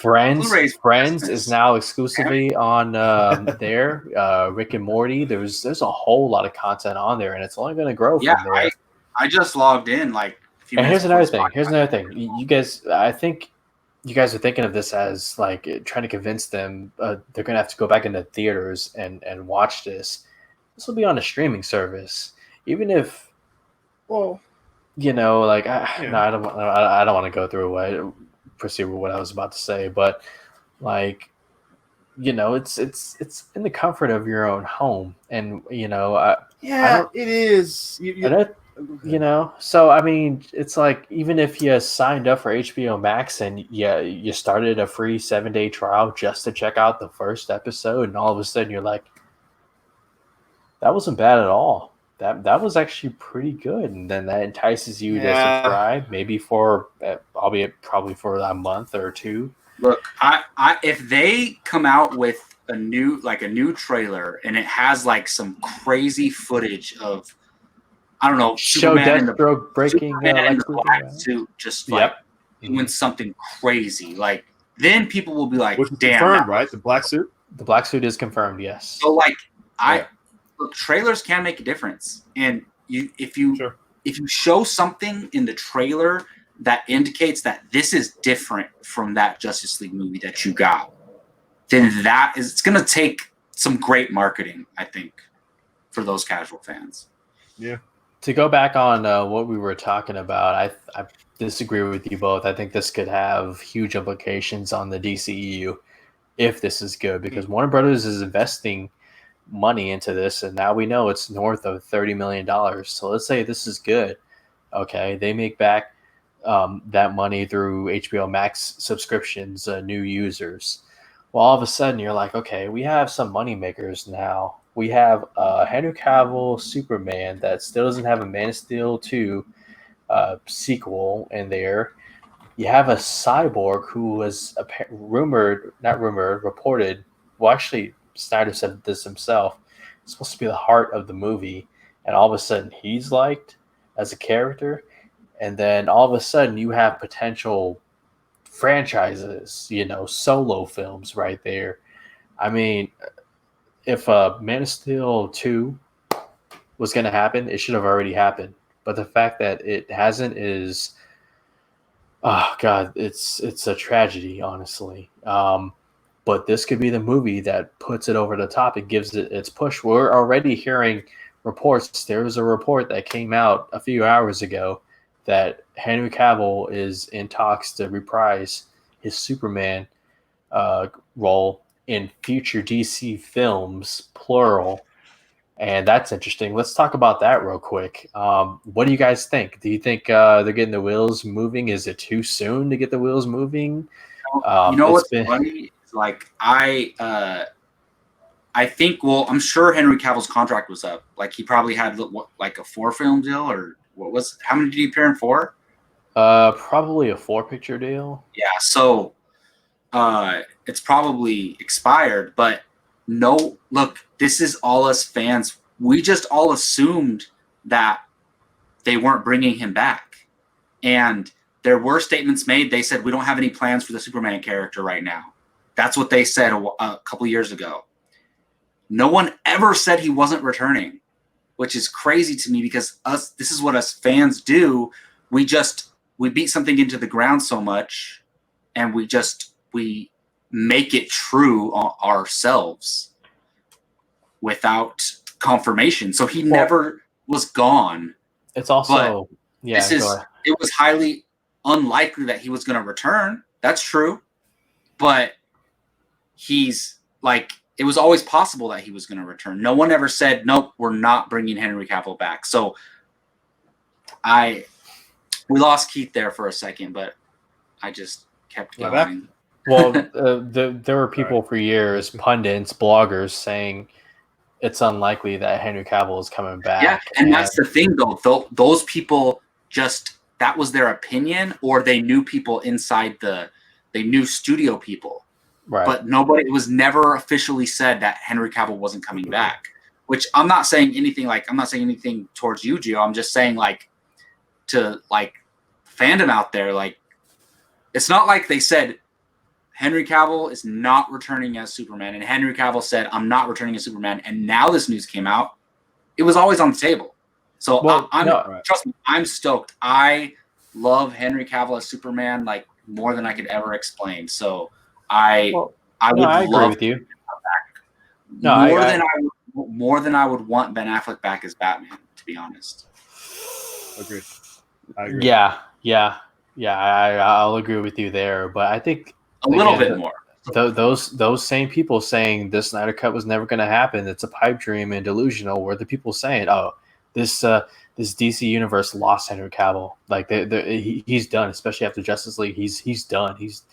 Friends is now exclusively on there. Rick and Morty. There's a whole lot of content on there, and it's only going to grow from there. I just logged in like. And here's another thing. You guys, I think you guys are thinking of this as like trying to convince them they're gonna have to go back into theaters and watch this. This will be on a streaming service, even if Well, like Yeah. no, I don't want to go through proceed with what I was about to say, but like it's in the comfort of your own home, and yeah, it is. so I mean, it's like even if you signed up for HBO Max and you started a free 7-day trial just to check out the first episode, and all of a sudden you're like, that wasn't bad at all. That was actually pretty good, and then that entices you to subscribe, maybe for, albeit probably for a month or two. Look, I if they come out with a new trailer and it has like some crazy footage of, I don't know, show Deathstroke breaking Superman in the black suit, just like doing something crazy, like then people will be like, which is damn, confirmed, right? The black suit. The black suit is confirmed, yes. So like look, trailers can make a difference, and if you show something in the trailer that indicates that this is different from that Justice League movie that you got, then it's going to take some great marketing, I think, for those casual fans. Yeah. To go back on what we were talking about, I disagree with you both. I think this could have huge implications on the DCEU if this is good, because Warner Brothers is investing money into this, and now we know it's north of $30 million. So let's say this is good. Okay, they make back that money through HBO Max subscriptions, new users. Well, all of a sudden you're like, okay, we have some money makers now. We have Henry Cavill Superman that still doesn't have a Man of Steel 2 sequel in there. You have a Cyborg who was reported. Well, actually, Snyder said this himself. It's supposed to be the heart of the movie, and all of a sudden he's liked as a character. And then all of a sudden you have potential franchises, solo films right there. I mean, if Man of Steel 2 was going to happen, it should have already happened. But the fact that it hasn't is, oh God, it's a tragedy, honestly. But this could be the movie that puts it over the top. It gives it its push. We're already hearing reports. There was a report that came out a few hours ago that Henry Cavill is in talks to reprise his Superman role in future DC films, plural. And that's interesting. Let's talk about that real quick. What do you guys think? Do you think they're getting the wheels moving? Is it too soon to get the wheels moving? What's funny? Like I think, well, I'm sure Henry Cavill's contract was up. Like he probably had like a 4-film deal, or how many did he appear in 4? Probably a 4-picture deal. Yeah, so it's probably expired. But no, look, this is all us fans. We just all assumed that they weren't bringing him back, and there were statements made. They said we don't have any plans for the Superman character right now. That's what they said a couple years ago. No one ever said he wasn't returning, which is crazy to me, because this is what us fans do. We beat something into the ground so much, and we make it true ourselves without confirmation. So he never was gone. It's also, it was highly unlikely that he was going to return. That's true. But it was always possible that he was going to return. No one ever said, nope, we're not bringing Henry Cavill back. So we lost Keith there for a second, but I just kept going. Well, there were people for years, pundits, bloggers, saying it's unlikely that Henry Cavill is coming back. Yeah, and that's the thing, though. Those people that was their opinion, or they knew people inside they knew studio people. Right. But it was never officially said that Henry Cavill wasn't coming back, which I'm not saying anything towards you, Gio. I'm just saying, to fandom out there, it's not like they said Henry Cavill is not returning as Superman, and Henry Cavill said, I'm not returning as Superman, and now this news came out. It was always on the table. So trust me, I'm stoked. I love Henry Cavill as Superman. more than I could ever explain. So I Well, would I agree love with you. more than I would want Ben Affleck back as Batman, to be honest. Agreed. I agree. Yeah. I'll agree with you there. But I think A little bit more. those same people saying this Snyder Cut was never going to happen, it's a pipe dream and delusional, were the people saying, "Oh, this DC universe lost Henry Cavill. Like he's done, especially after Justice League. He's done. He's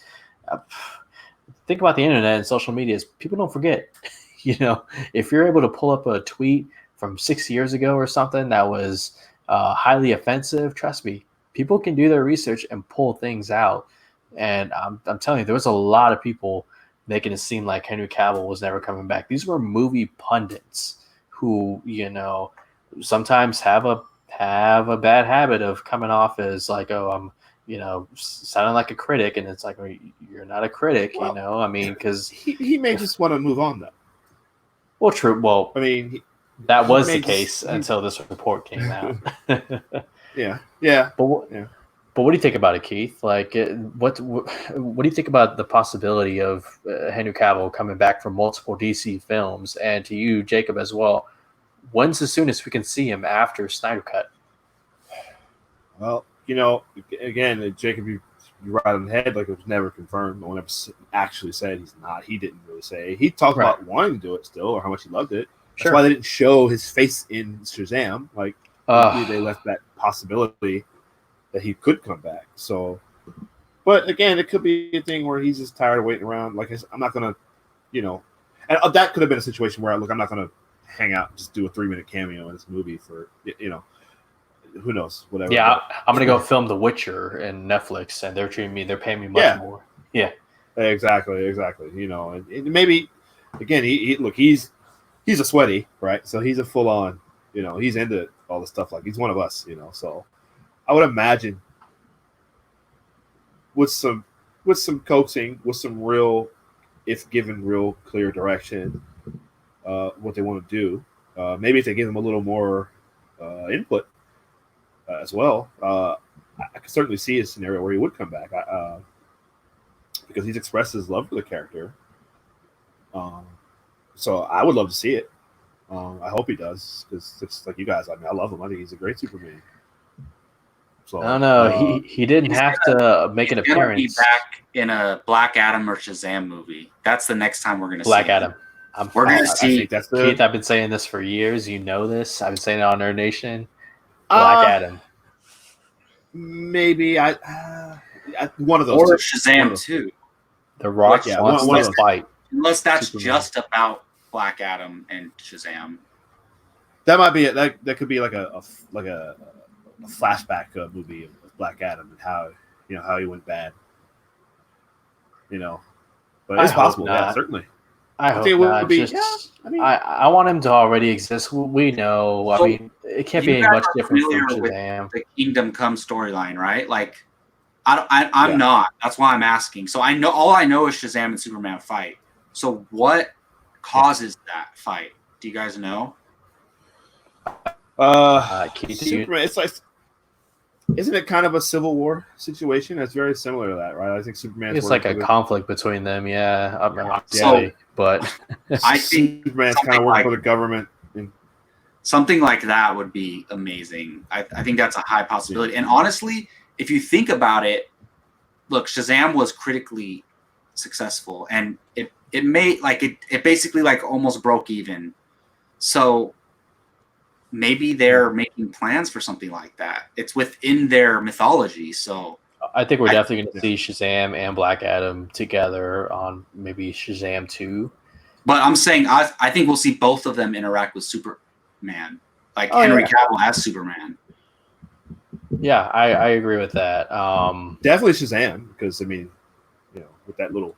think about the internet and social media. People don't forget. You know, if you're able to pull up a tweet from 6 years ago or something that was highly offensive, trust me, people can do their research and pull things out. And I'm telling you, there was a lot of people making it seem like Henry Cavill was never coming back. These were movie pundits who, you know, sometimes have a bad habit of coming off as like, oh, I'm, you know, sounding like a critic, and it's like, well, you're not a critic, you know. I mean, because he may just want to move on, though. Well, true. Well, I mean, that was the case until this report came out. Yeah. But what do you think about it, Keith? Like, what do you think about the possibility of Henry Cavill coming back from multiple DC films, and to you, Jacob, as well? When's the soonest we can see him after Snyder Cut? Well, you know, again, Jacob, you're right on the head. Like, it was never confirmed. No one ever actually said he's not. He didn't really say. He talked about wanting to do it still, or how much he loved it. That's why they didn't show his face in Shazam. Like, they left that possibility that he could come back. So, but again, it could be a thing where he's just tired of waiting around. Like, I'm not gonna, you know, and that could have been a situation where I'm not gonna hang out and just do a 3-minute cameo in this movie for, you know, who knows, whatever. Yeah, I'm gonna go film The Witcher and Netflix, and they're paying me much more. Yeah, exactly. You know, and maybe again, he's a sweaty, right? So he's a full on, you know, he's into all the stuff. Like, he's one of us, you know. So I would imagine with some coaxing, with some real, if given real clear direction, what they want to do. Maybe if they give him a little more input as well, I could certainly see a scenario where he would come back because he's expressed his love for the character. So I would love to see it. I hope he does, because it's like you guys. I mean, I love him. I think he's a great Superman. So I don't know. He didn't have to make an appearance. Be back in a Black Adam or Shazam movie. That's the next time we're going to see Black Adam. We're going to see. Keith, I've been saying this for years. You know this. I've been saying it on Nerd Nation. Black Adam. Maybe one of those. Or Shazam 2. The Rock wants to fight. Unless that's Superman. Just about Black Adam and Shazam. That might be it. That could be like a flashback movie of Black Adam and how he went bad. You know, but it's possible. Yeah, certainly. I hope it would be. I want him to already exist. We know. I mean, it can't be any much different from Shazam. The Kingdom Come storyline, right? Like, I'm not. That's why I'm asking. So all I know is Shazam and Superman fight. So what causes that fight? Do you guys know? Superman. It's like, isn't it kind of a Civil War situation? It's very similar to that, right? I think Superman. It's like a conflict between them, yeah. But I think Superman's kind of working for the government. Something like that would be amazing. I think that's a high possibility. And honestly, if you think about it, look, Shazam was critically successful, and it basically like almost broke even. So maybe they're making plans for something like that. It's within their mythology. So I think we're definitely going to see Shazam and Black Adam together on maybe Shazam 2. But I'm saying I think we'll see both of them interact with Superman, like Henry Cavill as Superman. Yeah, I agree with that. Definitely Shazam, because I mean, you know, with that little.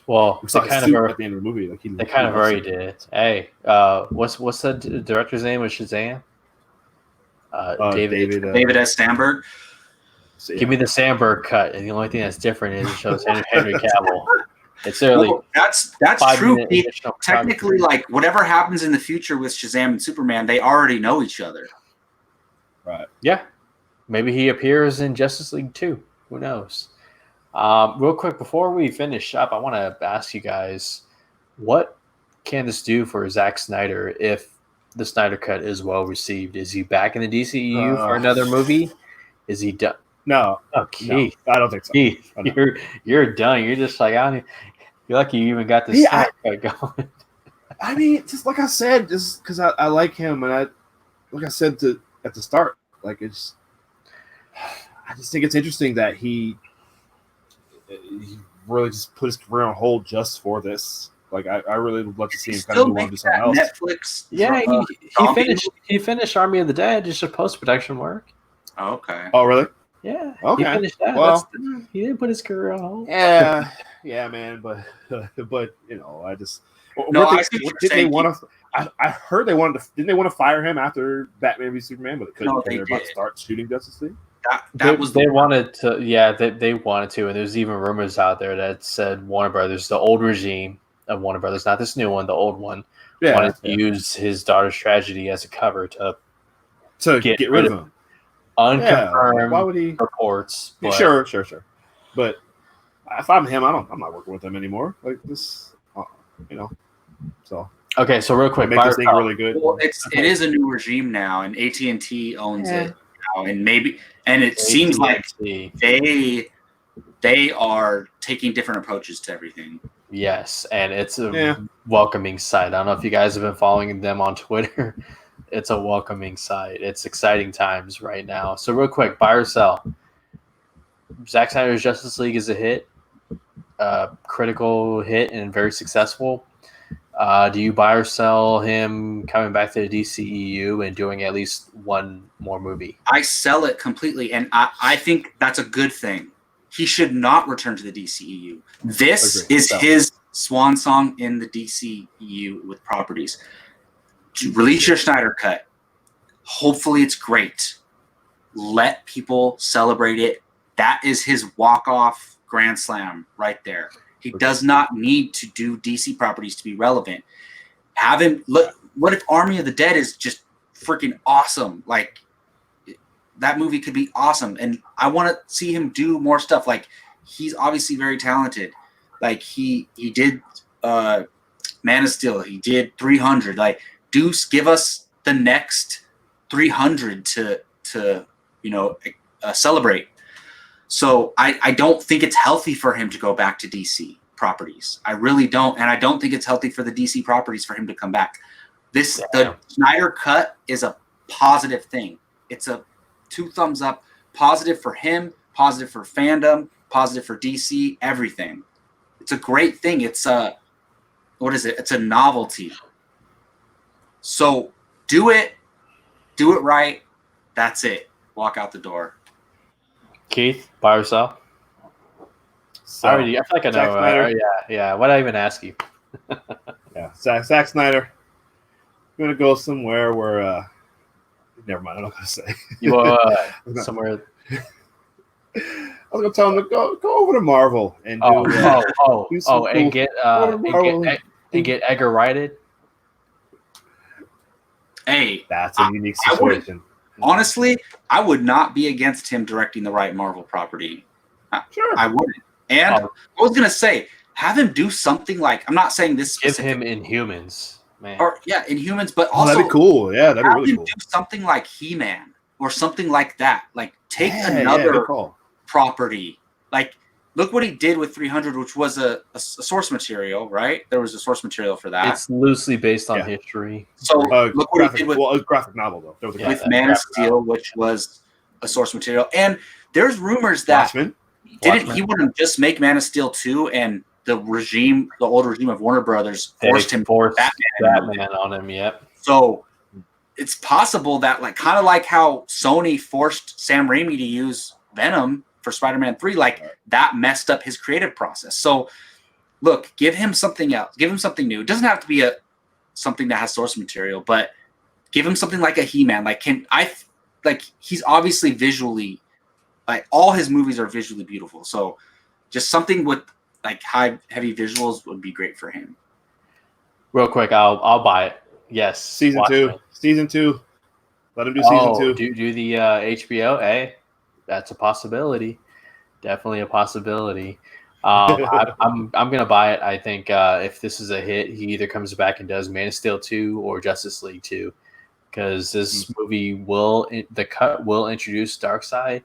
Well, they kind of at the end of the movie, like they kind of already did. Hey, what's the director's name of Shazam? David S. Sandberg. So, Give me the Sandberg cut, and the only thing that's different is it shows Henry Cavill. It's early. Well, that's true. Technically, like whatever happens in the future with Shazam and Superman, they already know each other. Right. Yeah. Maybe he appears in Justice League 2. Who knows? Real quick, before we finish up, I want to ask you guys, what can this do for Zack Snyder if the Snyder Cut is well received? Is he back in the DCEU for another movie? Is he done? No, Oh, Keith, no, I don't think so. Keith, Oh, no. you're done. You're just like, I don't, you're lucky you even got this Snyder Cut going. I mean, just like I said, just because I like him, and like I said at the start, like I just think it's interesting that he really just put his career on hold just for this. Like I really would love to see him kind of move on to something else. Netflix. Yeah, he finished Army of the Dead, just a post production work. Oh, okay. Oh, really? Yeah. Okay. He finished that. Well, he didn't put his career on hold. yeah, man, but you know, I just No, what I see what did you're they saying. want to? I heard they wanted to. Didn't they want to fire him after Batman v Superman? But they couldn't. No, because they they're about did. to start shooting Justice League. That was They wanted to. Yeah, they wanted to, and there's even rumors out there that said Warner Brothers, the old regime of Warner Brothers, not this new one, the old one, wanted to use his daughter's tragedy as a cover to get rid of him. Unconfirmed Why would he? reports. But Sure. But if I'm him, I'm not working with them anymore. Like this, you know. So okay, so real quick, make this thing really good. Well, it is a new regime now, and AT&T owns it now, and it seems like they are taking different approaches to everything. Yes, and it's a welcoming site. I don't know if you guys have been following them on Twitter. It's a welcoming site. It's exciting times right now. So real quick, buy or sell. Zack Snyder's Justice League is a hit, critical hit, and very successful. Do you buy or sell him coming back to the DCEU and doing at least one more movie? I sell it completely, and I think that's a good thing. He should not return to the DCEU. This is his swan song in the DCEU with properties. Release your Snyder Cut. Hopefully it's great. Let people celebrate it. That is his walk-off grand slam right there. He does not need to do DC properties to be relevant. Have him look. What if Army of the Dead is just freaking awesome? Like that movie could be awesome, and I want to see him do more stuff. Like he's obviously very talented. Like he did Man of Steel. He did 300. Like give us the next 300 to celebrate. So I don't think it's healthy for him to go back to DC properties. I really don't. And I don't think it's healthy for the DC properties for him to come back. The Snyder Cut is a positive thing. It's a 2 thumbs up, positive for him, positive for fandom, positive for DC, everything. It's a great thing. It's what is it? It's a novelty. So do it right. That's it. Walk out the door. Keith, buy or sell? So, I feel like I know. Yeah. What did I even ask you? Yeah, Zack Snyder. I'm gonna go somewhere where. Never mind. I'm not gonna say. You somewhere. I was gonna tell him to go over to Marvel and get Edgar righted. Hey, that's a unique situation. Honestly, I would not be against him directing the right Marvel property. Sure, I wouldn't. And I was gonna say, have him do something like I'm not saying this. Give him Inhumans, man. Or Inhumans, but also that'd be cool. Yeah, that'd be really cool. Do something like He-Man or something like that. Like take another property. Like look what he did with 300, which was a source material, right? There was a source material for that. It's loosely based on history. So look what he did with a graphic novel though. There was with Man of Steel, which was a source material. And there's rumors that he wouldn't just make Man of Steel 2 and the old regime of Warner Brothers forced Batman on him. Yep. So it's possible that kind of like how Sony forced Sam Raimi to use Venom for Spider-Man 3, that messed up his creative process. So look, give him something else. Give him something new. It doesn't have to be something that has source material, but give him something like a He-Man. He's obviously visually, all his movies are visually beautiful. So just something with heavy visuals would be great for him. Real quick, I'll buy it. Yes. Season 2. Let him do season 2. Do the HBO. Hey, that's a possibility. Definitely a possibility. I'm gonna buy it. I think if this is a hit, he either comes back and does Man of Steel 2 or Justice League 2, because this movie the cut will introduce Darkseid,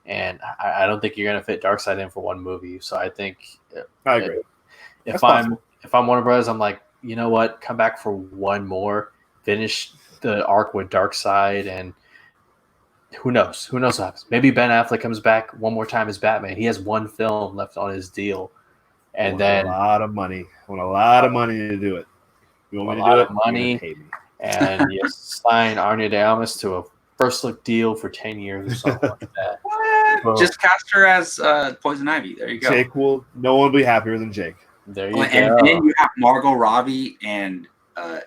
and I don't think you're gonna fit Darkseid in for one movie. So I think I agree. if I'm Warner Bros., I'm like, you know what, come back for one more, finish the arc with Darkseid, and who knows what happens. Maybe Ben Affleck comes back one more time as Batman. He has one film left on his deal, and then a lot of money. I want a lot of money to do it. You want me to do it? Money, pay me. and you sign Arne de Armas to a first look deal for 10 years or something like that. What? Well, Just cast her as Poison Ivy. There you go. Jake no one will be happier than Jake. there you And go. then you have Margot Robbie and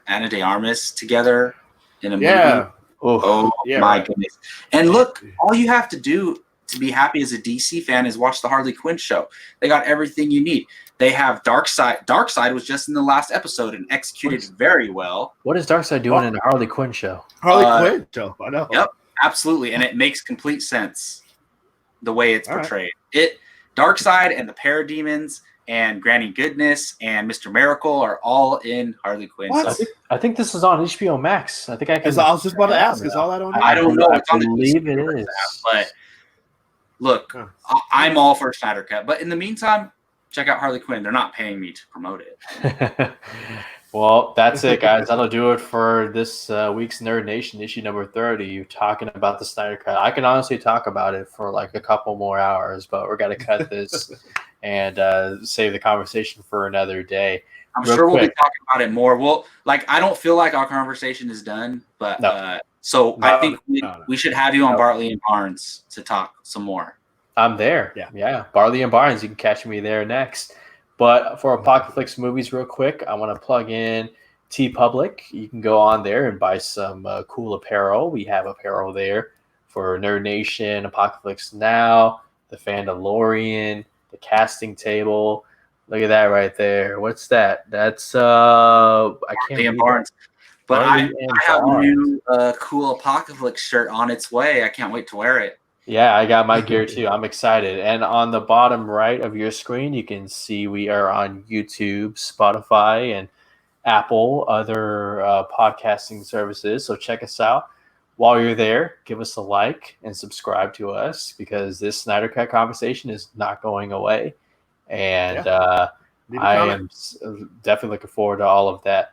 Ana de Armas together in a movie. Yeah. Oh Yeah, my right. goodness. And look, all you have to do to be happy as a DC fan is watch the Harley Quinn show. They got everything you need. They have Darkseid. Darkseid was just in the last episode and executed very well. What is Darkseid doing in the Harley Quinn show? Harley Quinn, Joe. I know. Yep, absolutely. And it makes complete sense the way it's All right. portrayed. Darkseid and the Parademons and Granny Goodness and Mr. Miracle are all in Harley Quinn. What? So I think this is on HBO Max. I think I can. I was just about to ask. Is all I don't know. I don't know. I It's on the believe DC it Universe is. app, but look, Huh. I'm all for Snyder Cut. But in the meantime, check out Harley Quinn. They're not paying me to promote it. Well, that's it, guys. That'll do it for this week's Nerd Nation issue number 30. Talking about the Snyder Cut. I can honestly talk about it for like a couple more hours, but we're gonna cut this and save the conversation for another day. I'm Real sure we'll be quick. talking about it more. I don't feel like our conversation is done, but No. so I No, think no. we should have you on No. Bartley and Barnes to talk some more. I'm there. Yeah. Barley and Barnes. You can catch me there next. But for Apocaflix movies, real quick, I want to plug in TeePublic. You can go on there and buy some cool apparel. We have apparel there for Nerd Nation, Apocaflix Now, The Fandalorian, The Casting Table. Look at that right there. What's that? That's I can't Bartley and read Barnes. But Bartley and I have a Barnes. new cool Apocaflix shirt on its way. I can't wait to wear it. Yeah, I got my gear too. I'm excited. And on the bottom right of your screen, you can see we are on YouTube, Spotify, and Apple, other podcasting services. So check us out. While you're there, give us a like and subscribe to us, because this Snyder Cut conversation is not going away. And Leave a I comment. am definitely looking forward to all of that.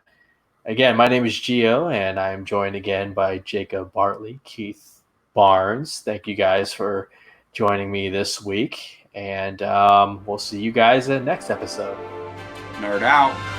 Again, my name is Gio, and I'm joined again by Jacob Bartley, Keith Barnes. Thank you guys for joining me this week, and we'll see you guys in the next episode. Nerd out.